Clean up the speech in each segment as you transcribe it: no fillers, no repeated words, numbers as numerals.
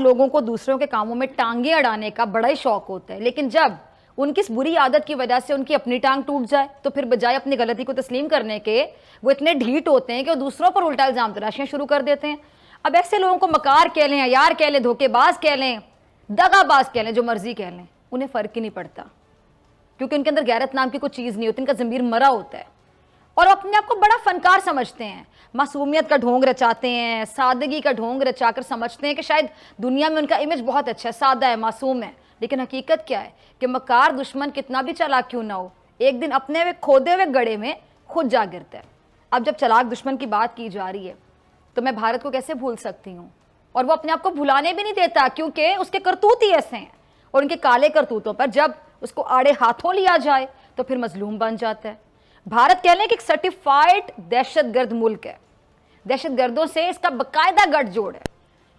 लोगों को दूसरों के कामों में टांगे अड़ाने का बड़ा ही शौक होता है, लेकिन जब उनकी इस बुरी आदत की वजह से उनकी अपनी टांग टूट जाए तो फिर बजाय अपनी गलती को तस्लीम करने के वो इतने ढीठ होते हैं कि वो दूसरों पर उल्टा इल्जाम तराशियां शुरू कर देते हैं। अब ऐसे लोगों को मकार कह लें, यार कह लें, धोखेबाज कह लें, दगाबाज कह लें, जो मर्जी कह लें, उन्हें फर्क ही नहीं पड़ता, क्योंकि उनके अंदर गैरत नाम की कोई चीज नहीं होती, उनका ज़मीर मरा होता है और अपने आप को बड़ा फनकार समझते हैं। मासूमियत का ढोंग रचाते हैं, सादगी का ढोंग रचाकर समझते हैं कि शायद दुनिया में उनका इमेज बहुत अच्छा है, सादा है, मासूम है। लेकिन हकीकत क्या है कि मकार दुश्मन कितना भी चालाक क्यों ना हो, एक दिन अपने वे खोदे हुए गड्ढे में खुद जा गिरता है। अब जब चालाक दुश्मन की बात की जा रही है तो मैं भारत को कैसे भूल सकती हूँ, और वो अपने आप को भुलाने भी नहीं देता, क्योंकि उसके करतूत ही ऐसे हैं और उनके काले करतूतों पर जब उसको आड़े हाथों लिया जाए तो फिर मजलूम बन जाता है। भारत कह लें कि एक सर्टिफाइड दहशतगर्द मुल्क है, दहशतगर्दों से इसका बाकायदा गठजोड़ है,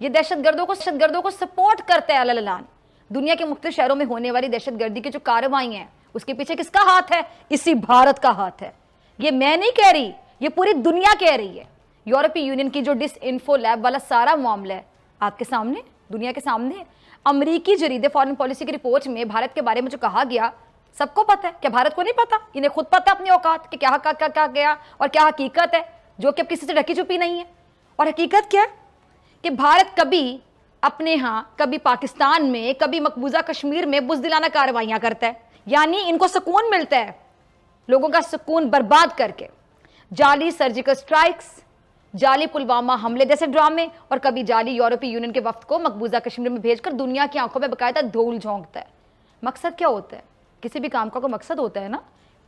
ये दहशतगर्दों को सपोर्ट करता है अललान। दुनिया के मुख्तलिफ शहरों में होने वाली दहशतगर्दी की जो कार्रवाई हैं उसके पीछे किसका हाथ है? इसी भारत का हाथ है। ये मैं नहीं कह रही, ये पूरी दुनिया कह रही है। यूरोपीय यूनियन की जो डिसइंफो लैब वाला सारा मामला है आपके सामने, दुनिया के सामने। अमरीकी जरीदे फॉरेन पॉलिसी की रिपोर्ट में भारत के बारे में जो कहा गया सबको पता है। क्या भारत को नहीं पता? इन्हें खुद पता है अपनी औकात कि क्या गया और क्या हकीकत है, जो कि अब किसी से ढकी छुपी नहीं है। और हकीकत क्या है कि भारत कभी अपने यहाँ, कभी पाकिस्तान में, कभी मकबूजा कश्मीर में बुज़दिलाना कार्रवाइयाँ करता है, यानी इनको सुकून मिलता है लोगों का सुकून बर्बाद करके। जाली सर्जिकल स्ट्राइक्स, जाली पुलवामा हमले जैसे ड्रामे, और कभी जाली यूरोपीय यूनियन के वफ्द को मकबूजा कश्मीर में भेजकर दुनिया की आंखों में बाकायदा धूल झोंकता है। मकसद क्या होता है? किसी भी काम का कोई मकसद होता है ना।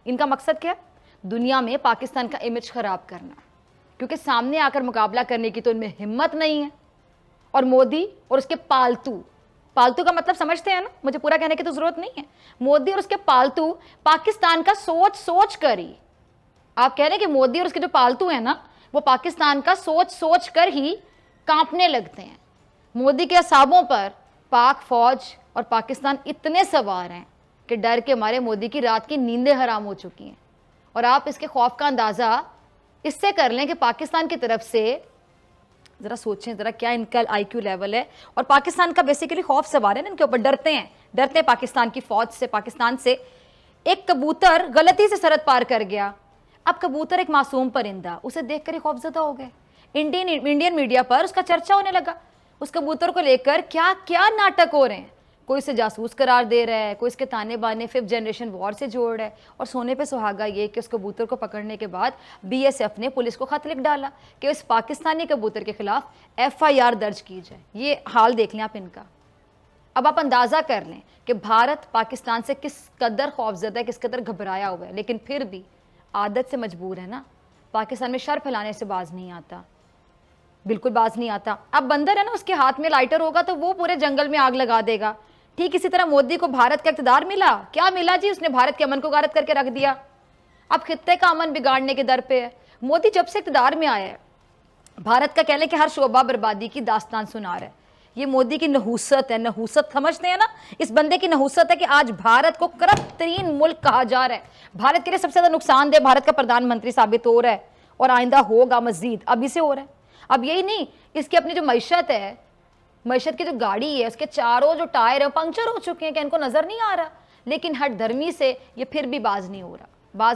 इनका मकसद क्या है? दुनिया में पाकिस्तान का इमेज खराब करना, क्योंकि सामने आकर मुकाबला करने की तो इनमें हिम्मत नहीं है। और मोदी और उसके पालतू का मतलब समझते हैं ना, मुझे पूरा कहने की तो जरूरत नहीं है। मोदी और उसके पालतू पाकिस्तान का सोच सोच कर ही, आप कह रहे हैं कि मोदी और उसके जो पालतू है ना, वो पाकिस्तान का सोच सोच कर ही कांपने लगते हैं। मोदी के असाबों पर पाक फौज और पाकिस्तान इतने सवार हैं कि डर के मारे मोदी की रात की नींदें हराम हो चुकी हैं। और आप इसके खौफ का अंदाज़ा इससे कर लें कि पाकिस्तान की तरफ से, ज़रा सोचें ज़रा क्या इनका IQ लेवल है, और पाकिस्तान का बेसिकली खौफ सवार है ना इनके ऊपर, डरते हैं पाकिस्तान की फ़ौज से, पाकिस्तान से। एक कबूतर गलती से सरहद पार कर गया। अब कबूतर एक मासूम परिंदा, उसे देखकर ही खौफजदा हो गए। इंडियन मीडिया पर उसका चर्चा होने लगा। उस कबूतर को लेकर क्या क्या नाटक हो रहे हैं। कोई इसे जासूस करार दे रहा है, कोई इसके ताने बाने 5th जनरेशन वॉर से जोड़ रहा है। और सोने पे सुहागा ये कि उस कबूतर को पकड़ने के बाद BSF ने पुलिस को खत लिख डाला कि उस पाकिस्तानी कबूतर के खिलाफ FIR दर्ज की जाए। ये हाल देख लें आप इनका। अब आप अंदाज़ा कर लें कि भारत पाकिस्तान से किस कदर खौफजदा है, किस कदर घबराया हुआ है, लेकिन फिर भी आदत से मजबूर है ना। पाकिस्तान में शर फैलाने से बाज नहीं आता, बिल्कुल बाज नहीं आता। अब बंदर है ना, उसके हाथ में लाइटर होगा तो वो पूरे जंगल में आग लगा देगा। ठीक इसी तरह मोदी को भारत का इक़्तिदार मिला, क्या मिला जी? उसने भारत के अमन को गारत करके रख दिया। अब खित्ते का अमन बिगाड़ने के दर पे है। मोदी जब से इक़्तिदार में आया है, भारत का कह लें कि हर शोबा बर्बादी की दास्तान सुना रहा है। ये मोदी की नहूसत है, नहूसत समझते हैं ना, इस बंदे की नहूसत है कि आज भारत को करप्ट तरीन मुल्क कहा जा रहा है। भारत के लिए सबसे ज़्यादा नुकसानदेह भारत का प्रधानमंत्री साबित हो रहा है, और आइंदा होगा मजीद, अभी से हो रहा है। अब यही नहीं, इसकी अपनी जो मैशत है, मैशत की जो गाड़ी है, उसके चारों जो टायर है पंक्चर हो चुके हैं कि इनको नज़र नहीं आ रहा। लेकिन हर धर्मी से ये फिर भी बाज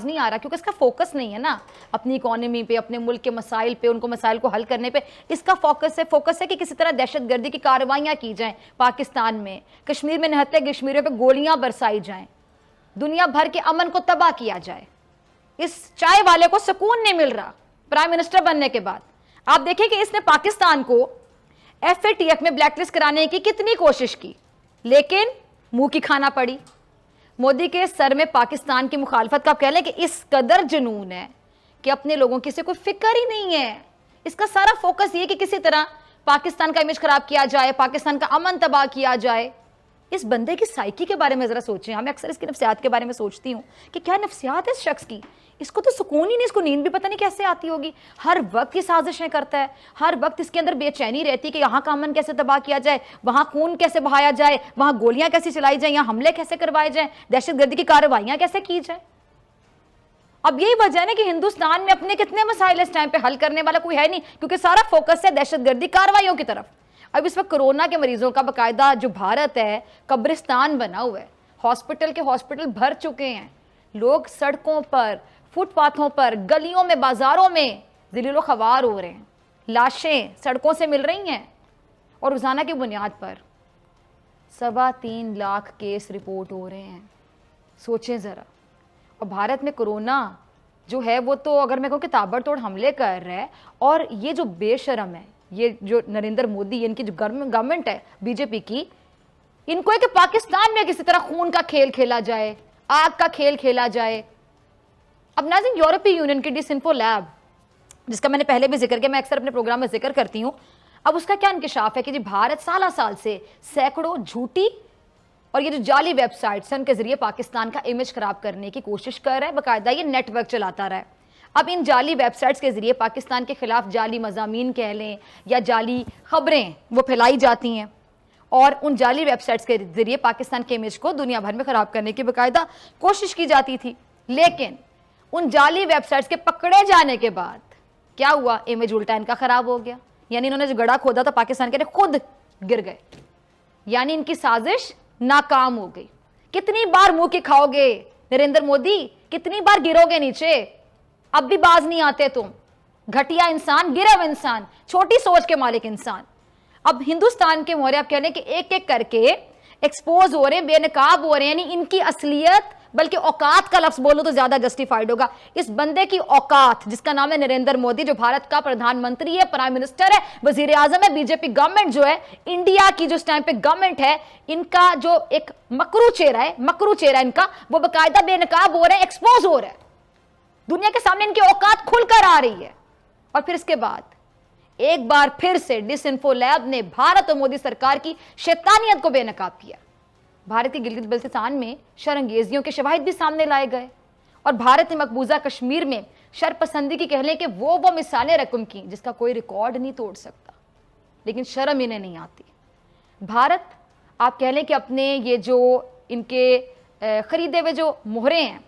नहीं आ रहा, क्योंकि इसका फोकस नहीं है ना अपनी इकोनॉमी पे, अपने मुल्क के मसाइल पे, उनको मसाइल को हल करने पे। इसका फोकस है कि किसी तरह दहशतगर्दी की कार्रवाइयाँ की जाएँ पाकिस्तान में, कश्मीर में निहत्ते कश्मीरियों पे गोलियाँ बरसाई जाएँ, दुनिया भर के अमन को तबाह किया जाए। इस चाय वाले को सुकून नहीं मिल रहा प्राइम मिनिस्टर बनने के बाद। आप देखें कि इसने पाकिस्तान को FATF में ब्लैकलिस्ट कराने की कितनी कोशिश की, लेकिन मुंह की खाना पड़ी। मोदी के सर में पाकिस्तान की मुखालफत का, आप कह लें कि इस कदर जुनून है कि अपने लोगों की से कोई फिक्र ही नहीं है। इसका सारा फोकस ये कि किसी तरह पाकिस्तान का इमेज खराब किया जाए, पाकिस्तान का अमन तबाह किया जाए। इस बंदे की साइकी के बारे में ज़रा सोचें। हमें अक्सर इसकी नफ्सियात के बारे में सोचती हूँ कि क्या नफ्सियात है इस शख्स की। इसको तो सुकून ही नहीं, इसको नींद भी पता नहीं कैसे आती होगी। हर वक्त की साजिशें करता है, हर वक्त इसके अंदर बेचैनी रहती है कि यहाँ का अमन कैसे तबाह किया जाए, वहाँ खून कैसे बहाया जाए, वहाँ गोलियाँ कैसे चलाई जाए, यहाँ हमले कैसे करवाए जाए, दहशतगर्दी की कार्रवाइयाँ कैसे की जाए। अब यही वजह है ना कि हिंदुस्तान में अपने कितने मसाइल इस टाइम पे हल करने वाला कोई है नहीं, क्योंकि सारा फोकस है दहशतगर्दी कार्रवाइयों की तरफ। अब इस वक्त कोरोना के मरीजों का बाकायदा जो भारत है कब्रिस्तान बना हुआ है, हॉस्पिटल भर चुके हैं, लोग सड़कों पर, फुटपाथों पर, गलियों में, बाजारों में ज़लीलो ख़वार हो रहे हैं, लाशें सड़कों से मिल रही हैं और रोज़ाना की बुनियाद पर 3.25 लाख केस रिपोर्ट हो रहे हैं। सोचें ज़रा। और भारत में कोरोना जो है वो तो अगर मैं कहूँ कि ताबड़तोड़ हमले कर रहा है, और ये जो बेशरम है, ये जो नरेंद्र मोदी, इनकी जो गवर्नमेंट है बीजेपी की, इनको है कि पाकिस्तान में किसी तरह खून का खेल खेला जाए, आग का खेल खेला जाए। अब नाज़रीन, यूरोपीय यूनियन की डिसइंफो लैब, जिसका मैंने पहले भी जिक्र किया, मैं अक्सर अपने प्रोग्राम में जिक्र करती हूँ, अब उसका क्या इंकशाफ है कि जी भारत साल से सैकड़ों झूठी और ये जो जाली वेबसाइट्स हैं उनके जरिए पाकिस्तान का इमेज खराब करने की कोशिश कर रहा है, बाकायदा ये नेटवर्क चलाता रहा है। अब इन जाली वेबसाइट्स के जरिए पाकिस्तान के खिलाफ जाली मज़ामीन कह लें या जाली खबरें वो फैलाई जाती हैं, और उन जाली वेबसाइट्स के जरिए पाकिस्तान के इमेज को दुनिया भर में ख़राब करने की बाकायदा कोशिश की जाती थी। लेकिन उन जाली वेबसाइट्स के पकड़े जाने के बाद क्या हुआ? इमेज उल्टा इनका ख़राब हो गया, यानी इन्होंने जो गड़ा खोदा था पाकिस्तान के, खुद गिर गए, यानी इनकी साजिश नाकाम हो गई। कितनी बार मुंह की खाओगे नरेंद्र मोदी, कितनी बार गिरोगे नीचे? अब भी बाज नहीं आते तुम, घटिया इंसान, गिरे हुए इंसान, छोटी सोच के मालिक इंसान। अब हिंदुस्तान के मोहरे आप कह रहे हैं कि एक एक करके एक्सपोज हो रहे हैं, बेनकाब हो रहे हैं, यानी इनकी असलियत, बल्कि औकात का लफ्ज बोलो तो ज्यादा जस्टिफाइड होगा। इस बंदे की औकात, जिसका नाम है नरेंद्र मोदी, जो भारत का प्रधानमंत्री है, प्राइम मिनिस्टर है, वजीर आजम है, बीजेपी गवर्नमेंट जो है, इंडिया की जो इस टाइम पे गवर्नमेंट है, इनका जो एक मकरू चेहरा इनका, वो बाकायदा बेनकाब हो रहा है, एक्सपोज हो रहा है, दुनिया के सामने इनकी औकात खुलकर आ रही है। और फिर इसके बाद एक बार फिर से डिसइंफो लैब ने भारत और मोदी सरकार की शैतानियत को बेनकाब किया। भारत की गिलगित बल्तिस्तान में शरअंगेजियों के शवाहिद भी सामने लाए गए, और भारत ने मकबूजा कश्मीर में शरपसंदी की कह लें कि वो मिसालें रकम की जिसका कोई रिकॉर्ड नहीं तोड़ सकता, लेकिन शर्म इन्हें नहीं आती। भारत आप कह लें कि अपने ये जो इनके खरीदे हुए जो मोहरे हैं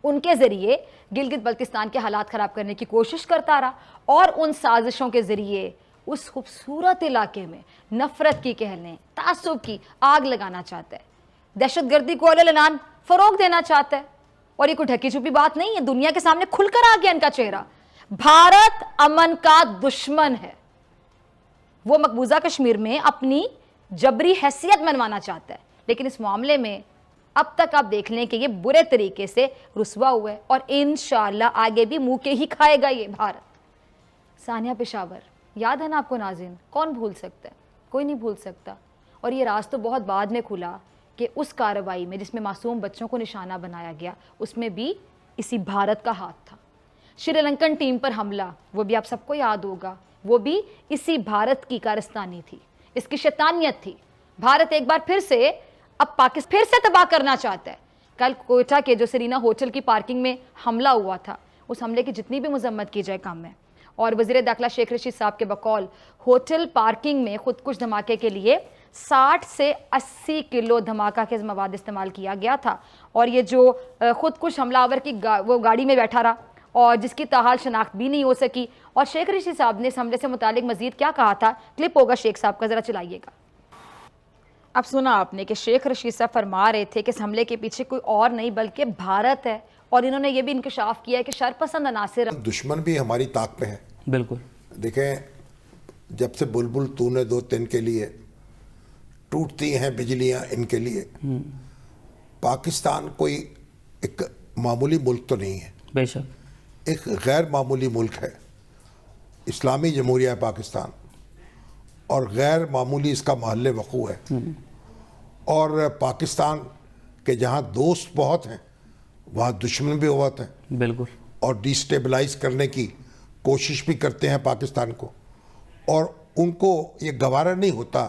उनके जरिए गिलगित बल्तिस्तान के हालात खराब करने की कोशिश करता रहा, और उन साजिशों के जरिए उस खूबसूरत इलाके में नफरत की कह लें, तासुब की आग लगाना चाहता है, दहशतगर्दी को अललान फरोग देना चाहता है। और ये कोई ढकी छुपी बात नहीं है, दुनिया के सामने खुलकर आ गया इनका चेहरा। भारत अमन का दुश्मन है, वो मकबूजा कश्मीर में अपनी जबरी हैसियत मनवाना चाहता है, लेकिन इस मामले में अब तक आप देख लें कि ये बुरे तरीके से रुसवा हुआ है, और इंशाअल्लाह आगे भी मुंह के ही खाएगा ये भारत। सानिया पेशावर, याद है ना आपको नाज़रीन? कौन भूल सकता है? कोई नहीं भूल सकता। और ये राज तो बहुत बाद में खुला कि उस कार्रवाई में जिसमें मासूम बच्चों को निशाना बनाया गया, उसमें भी इसी भारत का हाथ था। श्रीलंकन टीम पर हमला, वो भी आप सबको याद होगा, वो भी इसी भारत की कारस्तानी थी, इसकी शैतानियत थी। भारत एक बार फिर से अब पाकिस्तान फिर से तबाह करना चाहता है। कल कोयटा के जो सरीना होटल की पार्किंग में हमला हुआ था, उस हमले की जितनी भी मजम्मत की जाए कम है। और वज़ीर दाखिला शेख रशीद साहब के बकौल होटल पार्किंग में खुदकुश धमाके के लिए 60 से 80 किलो धमाका के मवाद इस्तेमाल किया गया था। और ये जो खुदकुश हमलावर की वो गाड़ी में बैठा रहा और जिसकी ताहाल शनाख्त भी नहीं हो सकी। और शेख रशीद साहब ने इस हमले से मुतालिक मजीद क्या कहा था, क्लिप होगा शेख साहब का, ज़रा चलाइएगा। अब सुना आपने कि शेख रशीद साहब फरमा रहे थे कि इस हमले के पीछे कोई और नहीं बल्कि भारत है, और इन्होंने ये भी इंकशाफ किया है कि शरपसंद अनासिर दुश्मन भी हमारी ताक पे है। बिल्कुल देखें, जब से बुलबुल तूने दो तिन के लिए टूटती हैं बिजलियां इनके लिए, पाकिस्तान कोई एक मामूली मुल्क तो नहीं है, बेशक एक गैर मामूली मुल्क है। इस्लामी जमहूरिया है पाकिस्तान, और गैर मामूली इसका महल वक़ू है। और पाकिस्तान के जहाँ दोस्त बहुत हैं वहाँ दुश्मन भी बहुत हैं। बिल्कुल। और डिस्टेबलाइज करने की कोशिश भी करते हैं पाकिस्तान को, और उनको ये गवारा नहीं होता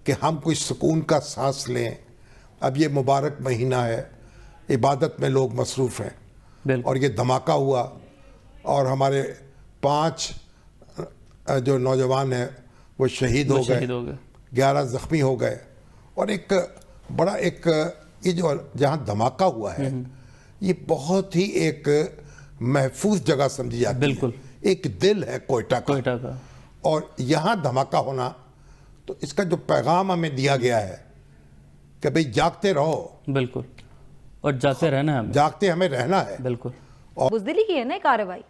कि हम कोई सुकून का सांस लें। अब ये मुबारक महीना है, इबादत में लोग मसरूफ़ हैं, और ये धमाका हुआ और हमारे 5 जो नौजवान हैं वो शहीद हो गए, 11 ज़ख्मी हो गए। और एक बड़ा ये जो जहाँ धमाका हुआ है ये बहुत ही एक महफूज जगह समझी जाती है। एक दिल है कोयटा का, और यहाँ धमाका होना तो इसका जो पैगाम हमें दिया गया है कि भाई जागते रहो, बिल्कुल, और जाते रहना है हमें, जागते हमें रहना है। बिल्कुल। बुजदिली की है ना कार्रवाई।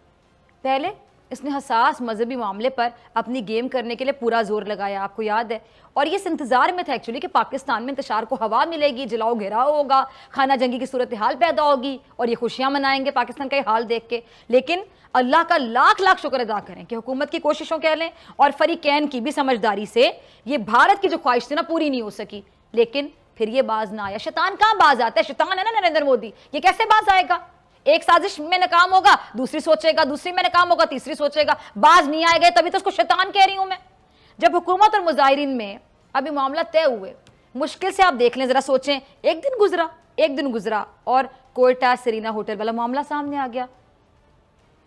पहले इसने हसास मजहबी मामले पर अपनी गेम करने के लिए पूरा जोर लगाया, आपको याद है, और ये इस इंतजार में था एक्चुअली कि पाकिस्तान में इंतशार को हवा मिलेगी, जलाओ घेराव होगा, खाना जंगी की सूरत हाल पैदा होगी और ये खुशियां मनाएंगे पाकिस्तान का ये हाल देख के। लेकिन अल्लाह का लाख लाख शुक्र अदा करें कि हुकूमत की कोशिशों कह लें और फरीकैन की भी समझदारी से ये भारत की जो ख्वाहिश थी ना पूरी नहीं हो सकी। लेकिन फिर ये बाज ना आया। शैतान कहाँ बाज आता है? शैतान है ना नरेंद्र मोदी, ये कैसे बाज आएगा? एक साजिश में नाकाम होगा, दूसरी सोचेगा, दूसरी में नाकाम होगा, तीसरी सोचेगा, बाज नहीं आएगा, तभी तो उसको शैतान कह रही हूं मैं। जब हुकूमत और मुजाहिरीन में अभी मामला तय हुए, मुश्किल से आप देख लें, जरा सोचें, एक दिन गुजरा और कोयटा सेरीना होटल वाला मामला सामने आ गया।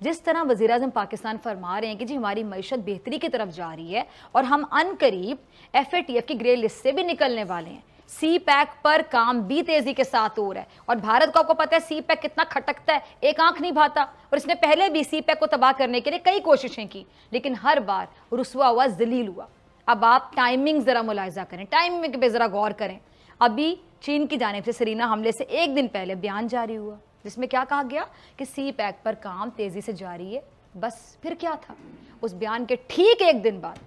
जिस तरह वज़ीर आज़म पाकिस्तान फरमा रहे हैं कि जी हमारी मईशत बेहतरी की तरफ जा रही है और हम अनकरीब FATF की ग्रे लिस्ट से भी निकलने वाले हैं, सी पैक पर काम भी तेजी के साथ हो रहा है। और भारत को आपको पता है सी पैक कितना खटकता है, एक आंख नहीं भाता, और इसने पहले भी सी पैक को तबाह करने के लिए कई कोशिशें की, लेकिन हर बार रुसवा हुआ, जलील हुआ। अब आप टाइमिंग जरा मुलाहिजा करें, टाइमिंग पे जरा गौर करें। अभी चीन की जानिब से सेरीना हमले से एक दिन पहले बयान जारी हुआ जिसमें क्या कहा गया कि सी पैक पर काम तेजी से जारी है। बस फिर क्या था? उस बयान के ठीक एक दिन बाद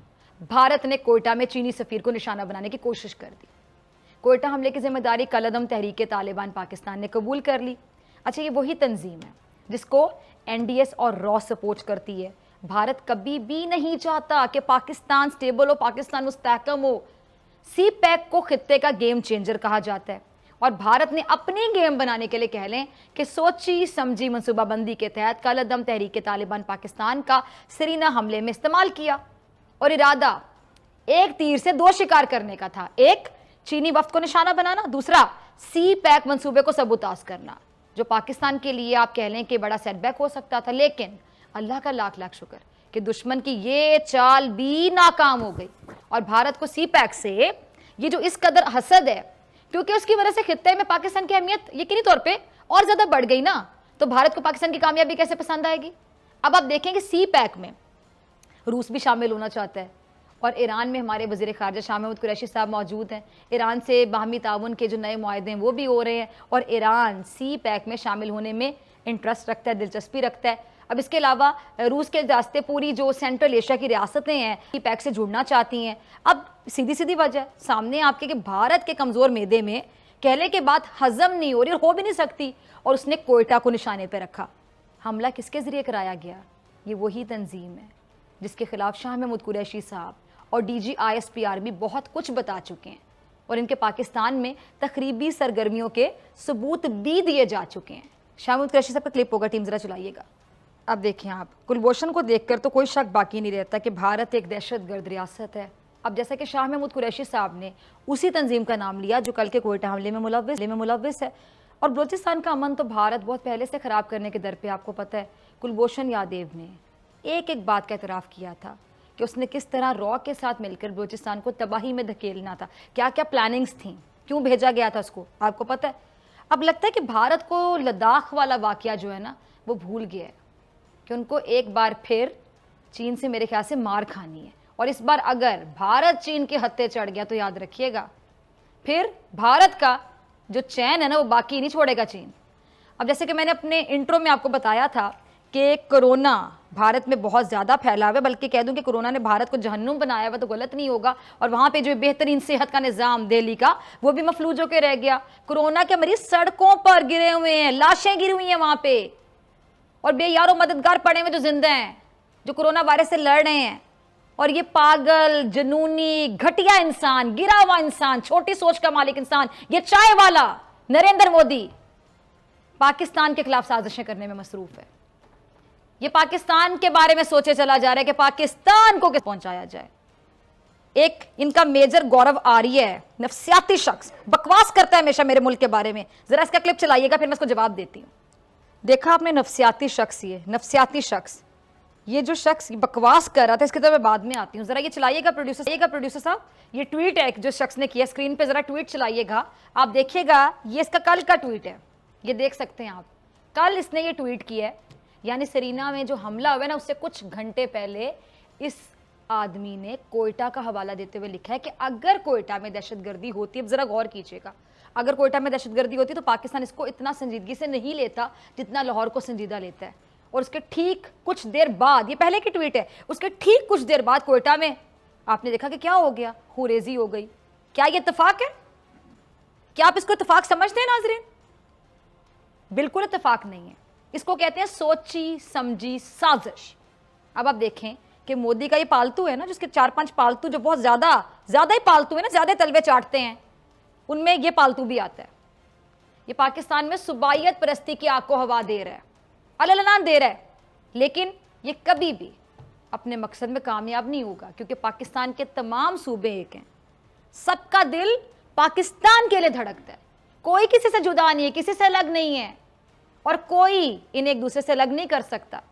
भारत ने कोयटा में चीनी सफीर को निशाना बनाने की कोशिश कर दी। कोयटा हमले की जिम्मेदारी कलअदम तहरीक तालिबान पाकिस्तान ने कबूल कर ली। अच्छा, ये वही तंजीम है जिसको NDS और रॉ सपोर्ट करती है। भारत कभी भी नहीं चाहता कि पाकिस्तान स्टेबल हो, पाकिस्तान मुस्तहकम हो। सी पैक को खित्ते का गेम चेंजर कहा जाता है और भारत ने अपनी गेम बनाने के लिए कह लें कि सोची समझी मनसूबाबंदी के तहत कलअदम तहरीक तालिबान पाकिस्तान का सेरीना हमले में इस्तेमाल किया। और इरादा एक तीर से दो शिकार करने का था, एक चीनी वफ्द को निशाना बनाना, दूसरा सी पैक मंसूबे को सबूताज करना, जो पाकिस्तान के लिए आप कह लें कि बड़ा सेटबैक हो सकता था। लेकिन अल्लाह का लाख लाख शुक्र कि दुश्मन की ये चाल भी नाकाम हो गई और भारत को सी पैक से ये जो इस कदर हसद है, क्योंकि उसकी वजह से खित्ते में पाकिस्तान की अहमियत यकीनी तौर पे और ज्यादा बढ़ गई ना, तो भारत को पाकिस्तान की कामयाबी कैसे पसंद आएगी? अब आप देखेंगे सी पैक में रूस भी शामिल होना चाहता है और ईरान में हमारे वज़ीर ख़ारजा शाह महमूद कुरैशी साहब मौजूद हैं। ईरान से बाहमी ताउन के जो नए मुआहदे हैं वो भी हो रहे हैं और ईरान सी पैक में शामिल होने में इंटरेस्ट रखता है, दिलचस्पी रखता है। अब इसके अलावा रूस के रास्ते पूरी जो सेंट्रल एशिया की रियासतें हैं सी पैक से जुड़ना चाहती हैं। अब सीधी सीधी वजह सामने आपके कि भारत के कमज़ोर मैदे में कहने के बाद हजम नहीं हो रही और हो भी नहीं सकती, और उसने कोयटा को निशाने पर रखा। हमला किसके ज़रिए कराया गया? ये वही तंजीम है जिसके खिलाफ शाह महमूद कुरैशी साहब और DG ISPR भी बहुत कुछ बता चुके हैं और इनके पाकिस्तान में तकरीबी सरगर्मियों के सबूत भी दिए जा चुके हैं। शाह महमूद कुरैशी साहब का क्लिप होगा, टीम ज़रा चलाइएगा। अब देखें आप, कुलभूषण को देखकर तो कोई शक बाकी नहीं रहता कि भारत एक दहशतगर्द रियासत है। अब जैसा कि शाह महमूद कुरैशी साहब ने उसी तंजीम का नाम लिया जो कल के कोयटा हमले में मुलव्विस है, और बलूचिस्तान का अमन तो भारत बहुत पहले से ख़राब करने के दर पे, आपको पता है। कुलभूषण यादव ने एक एक बात का एतराफ़ किया था कि उसने किस तरह रॉ के साथ मिलकर बलूचिस्तान को तबाही में धकेलना था, क्या क्या प्लानिंग्स थी, क्यों भेजा गया था उसको, आपको पता है। अब लगता है कि भारत को लद्दाख वाला वाकया जो है ना वो भूल गया है कि उनको एक बार फिर चीन से मेरे ख्याल से मार खानी है, और इस बार अगर भारत चीन के हत्थे चढ़ गया तो याद रखिएगा फिर भारत का जो चैन है ना वो बाकी नहीं छोड़ेगा चीन। अब जैसे कि मैंने अपने इंट्रो में आपको बताया था कि कोरोना भारत में बहुत ज़्यादा फैला हुआ है, बल्कि कह दूं कि कोरोना ने भारत को जहन्नुम बनाया हुआ तो गलत नहीं होगा, और वहाँ पे जो बेहतरीन सेहत का निज़ाम दिल्ली का वो भी मफलूज होकर रह गया। कोरोना के मरीज सड़कों पर गिरे हुए हैं, लाशें गिरी हुई हैं वहाँ पे, और बेयारो मददगार पड़े हुए जो जिंदा हैं, जो कोरोना वायरस से लड़ रहे हैं। और ये पागल, जनूनी, घटिया इंसान, गिरा हुआ इंसान, छोटी सोच का मालिक इंसान, ये चाय वाला नरेंद्र मोदी पाकिस्तान के खिलाफ साजिशें करने में मसरूफ है। ये पाकिस्तान के बारे में सोचे चला जा रहा है कि पाकिस्तान को कैसे पहुंचाया जाए। एक इनका मेजर गौरव आर्य है, नफ्सियाती शख्स, बकवास करता है हमेशा मेरे मुल्क के बारे में। जरा इसका क्लिप चलाइएगा, फिर मैं इसको जवाब देती हूँ। देखा आपने नफ्सियाती शख्स, ये नफ्सियाती शख्स, ये जो शख्स बकवास कर रहा था, इसके तो मैं बाद में आती हूँ। जरा ये चलाइएगा प्रोड्यूसर साहब, ये ट्वीट है जो शख्स ने किया, स्क्रीन पे जरा ट्वीट चलाइएगा, आप देखिएगा। ये इसका कल का ट्वीट है, ये देख सकते हैं आप, कल इसने ये ट्वीट किया है, यानी सेरीना में जो हमला हुआ है ना उससे कुछ घंटे पहले इस आदमी ने कोयटा का हवाला देते हुए लिखा है कि अगर कोयटा में दहशतगर्दी होती है, जरा गौर कीजिएगा, अगर कोयटा में दहशतगर्दी होती तो पाकिस्तान इसको इतना संजीदगी से नहीं लेता जितना लाहौर को संजीदा लेता है। और उसके ठीक कुछ देर बाद, ये पहले की ट्वीट है, उसके ठीक कुछ देर बाद कोयटा में आपने देखा कि क्या हो गया, हुरेजी हो गई। क्या ये इत्तेफाक है? क्या आप इसको इत्तेफाक समझते हैं नाजरीन? बिल्कुल इत्तेफाक नहीं है। इसको कहते हैं सोची समझी साजिश। अब आप देखें कि मोदी का ये पालतू है ना, जिसके 4-5 पालतू जो बहुत ज्यादा ही पालतू है ना, ज्यादा तलवे चाटते हैं, उनमें ये पालतू भी आता है। ये पाकिस्तान में सुबाइयत परस्ती की आग को हवा दे रहा है, अललान दे रहा है, लेकिन ये कभी भी अपने मकसद में कामयाब नहीं होगा, क्योंकि पाकिस्तान के तमाम सूबे एक हैं, सबका दिल पाकिस्तान के लिए धड़कता है, कोई किसी से जुदा नहीं है, किसी से अलग नहीं है, और कोई इन्हें एक दूसरे से अलग नहीं कर सकता।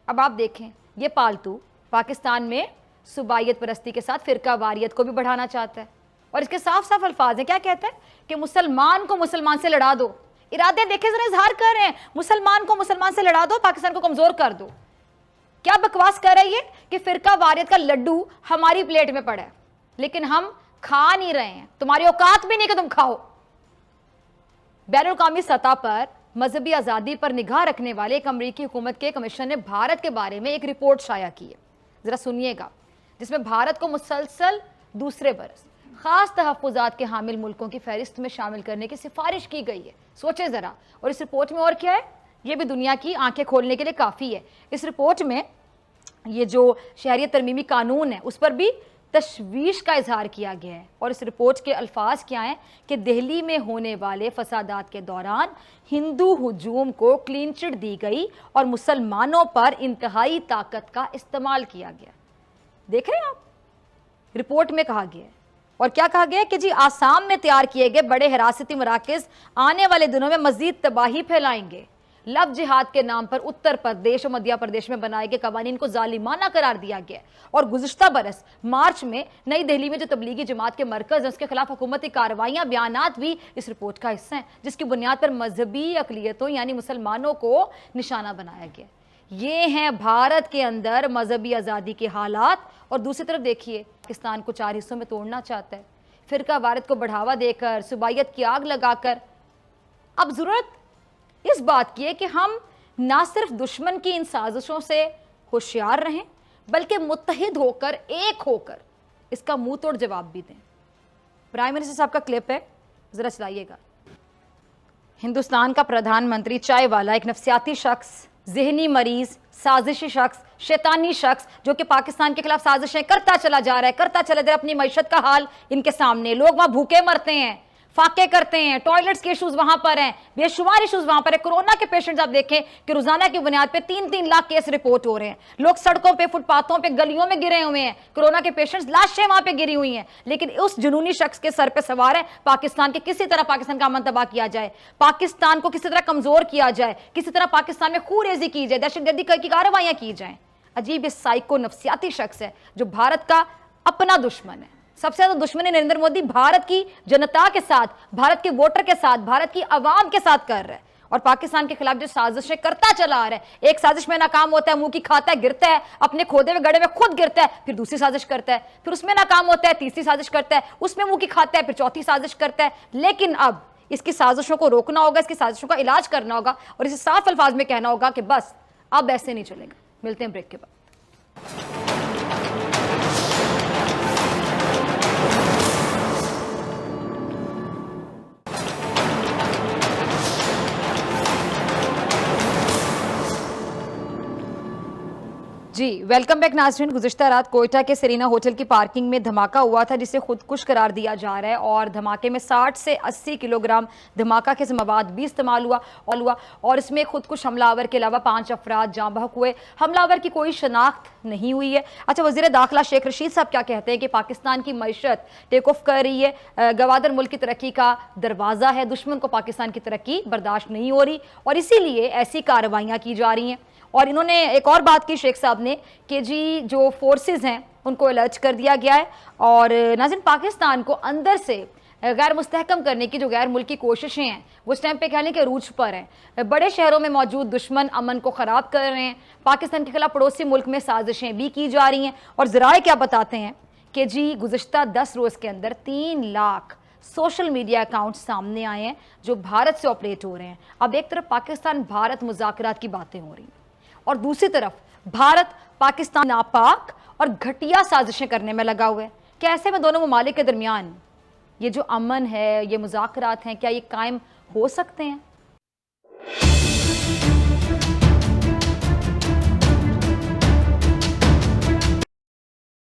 अब आप देखें, ये पालतू पाकिस्तान में सुबाइयत परस्ती के साथ फिरका वारियत को भी बढ़ाना चाहता है, और इसके साफ साफ अल्फाज हैं, क्या कहता है कि मुसलमान को मुसलमान से लड़ा दो। इरादे देखे जरा, इजहार कर रहे हैं, मुसलमान को मुसलमान से लड़ा दो, पाकिस्तान को कमजोर कर दो। क्या बकवास कर रही है कि फिरका वारियत का लड्डू हमारी प्लेट में पड़ा है, लेकिन हम खा नहीं रहे हैं, तुम्हारी औकात भी नहीं कि तुम खाओ। बैनुल-अक़वामी सतह पर मजहबी आज़ादी पर निगाह रखने वाले एक अमरीकी हुकूमत के कमीशन ने भारत के बारे में एक रिपोर्ट शाया की है, जरा सुनिएगा, जिसमें भारत को मुसलसल दूसरे बरस खास तहफ़्फ़ुज़ात के हामिल मुल्कों की फहरिस्त में शामिल करने की सिफारिश की गई है। सोचे ज़रा, और इस रिपोर्ट में और क्या है, ये भी दुनिया की आंखें खोलने के लिए काफ़ी है। इस रिपोर्ट में ये जो शहरियत तरमीमी कानून है उस पर भी तशवीश का इजहार किया गया है, और इस रिपोर्ट के अल्फाज क्या हैं कि दिल्ली में होने वाले फसादात के दौरान हिंदू हुजूम को क्लीन चिट दी गई और मुसलमानों पर इंतहाई ताकत का इस्तेमाल किया गया। देख रहे हैं आप, रिपोर्ट में कहा गया है। और क्या कहा गया है कि जी आसाम में तैयार किए गए बड़े हिरासती मराकज़ आने वाले दिनों में मजीद तबाही फैलाएंगे। लव जिहाद के नाम पर उत्तर प्रदेश और मध्य प्रदेश में बनाए गए कवानीन को जालिमाना करार दिया गया। और गुज़िश्ता बरस मार्च में नई दिल्ली में जो तबलीगी जमात के मरकज़ है उसके खिलाफ हुकूमती कार्रवाइयाँ, बयानात भी इस रिपोर्ट का हिस्सा हैं, जिसकी बुनियाद पर मजहबी अक़लियतों यानी मुसलमानों को निशाना बनाया गया। ये हैं भारत के अंदर मजहबी आज़ादी के हालात। और दूसरी तरफ देखिए, पाकिस्तान को 4 हिस्सों में तोड़ना चाहता है, फिरका वारियत को बढ़ावा देकर, सुबाइयत की आग लगाकर। अब ज़रूरत इस बात की है कि हम ना सिर्फ दुश्मन की इन साजिशों से होशियार रहें, बल्कि मुत्तहिद होकर, एक होकर इसका मुंह तोड़ जवाब भी दें। प्राइम मिनिस्टर साहब का क्लिप है, जरा चलाइएगा। हिंदुस्तान का प्रधानमंत्री चाय वाला, एक नफसियाती शख्स, जहनी मरीज, साजिशी शख्स, शैतानी शख्स जो कि पाकिस्तान के खिलाफ साजिशें करता चला जा रहा है, करता चला जा रहा है। अपनी मईशत का हाल इनके सामने, लोग वहां भूखे मरते हैं, फाके करते हैं, टॉयलेट्स के इशूज वहां पर हैं, बेशुमार इशूज वहां पर है। कोरोना के पेशेंट्स आप देखें कि रोजाना की बुनियाद पे 3-3 लाख केस रिपोर्ट हो रहे हैं। लोग सड़कों पे, फुटपाथों पे, गलियों में गिरे हुए हैं, कोरोना के पेशेंट्स, लाशें वहां पे गिरी हुई हैं। लेकिन उस जुनूनी शख्स के सर पे सवार है पाकिस्तान के, किसी तरह पाकिस्तान का अमन तबाह किया जाए, पाकिस्तान को किसी तरह कमजोर किया जाए, किसी तरह पाकिस्तान में खूरेजी की जाए, दहशतगर्दी की कार्रवाइयां की जाए। अजीब ये साइको नफसियाती शख्स है जो भारत का अपना दुश्मन है। सबसे ज्यादा दुश्मनी नरेंद्र मोदी भारत की जनता के साथ, भारत के वोटर के साथ, भारत की आवाम के साथ कर रहा है। और पाकिस्तान के खिलाफ जो साजिशें करता चला आ रहा है, एक साजिश में नाकाम होता है, मुंह की खाता है, गिरता है, अपने खोदे हुए गड्ढे में खुद गिरता है, फिर दूसरी साजिश करता है, फिर उसमें नाकाम होता है, तीसरी साजिश करता है, उसमें मुंह की खाता है, फिर चौथी साजिश करता है। लेकिन अब इसकी साजिशों को रोकना होगा, इसकी साजिशों का इलाज करना होगा, और इसे साफ अल्फाज में कहना होगा कि बस अब ऐसे नहीं चलेगा। मिलते हैं ब्रेक के बाद। जी वेलकम बैक नाज़रीन। गुज़िश्ता रात कोयटा के सेरीना होटल की पार्किंग में धमाका हुआ था, जिसे खुदकुश करार दिया जा रहा है। और धमाके में 60 से 80 किलोग्राम धमाका के मवाद भी इस्तेमाल हुआ और इसमें खुदकुश हमलावर के अलावा 5 अफराद जाँ बहक हुए। हमलावर की कोई शनाख्त नहीं हुई है। अच्छा, वज़ीर दाखिला शेख रशीद साहब क्या कहते हैं कि पाकिस्तान की मईशत टेक ऑफ कर रही है, गवादर मुल्क की तरक्की का दरवाज़ा है, दुश्मन को पाकिस्तान की तरक्की बर्दाश्त नहीं हो रही और इसीलिए ऐसी कार्रवाइयाँ की जा रही हैं। और इन्होंने एक और बात की शेख साहब ने कि जी जो फोर्सेस हैं उनको अलर्ट कर दिया गया है। और नाज़रीन, पाकिस्तान को अंदर से गैर मुस्तहकम करने की जो गैर मुल्की कोशिशें हैं वो इस टाइम पे कह लें कि अरूज पर हैं। बड़े शहरों में मौजूद दुश्मन अमन को ख़राब कर रहे हैं। पाकिस्तान के खिलाफ पड़ोसी मुल्क में साजिशें भी की जा रही हैं। और ज़राए क्या बताते हैं कि जी गुज़िश्ता 10 रोज़ के अंदर 3 लाख सोशल मीडिया अकाउंट सामने आए हैं जो भारत से ऑपरेट हो रहे हैं। अब एक तरफ पाकिस्तान भारत मुज़ाकरात की बातें हो रही हैं और दूसरी तरफ भारत पाकिस्तान नापाक और घटिया साजिशें करने में लगा हुआ है। क्या ऐसे में दोनों ममालिक के दरमियान ये जो अमन है, ये मुज़ाकरात हैं, क्या ये कायम हो सकते हैं?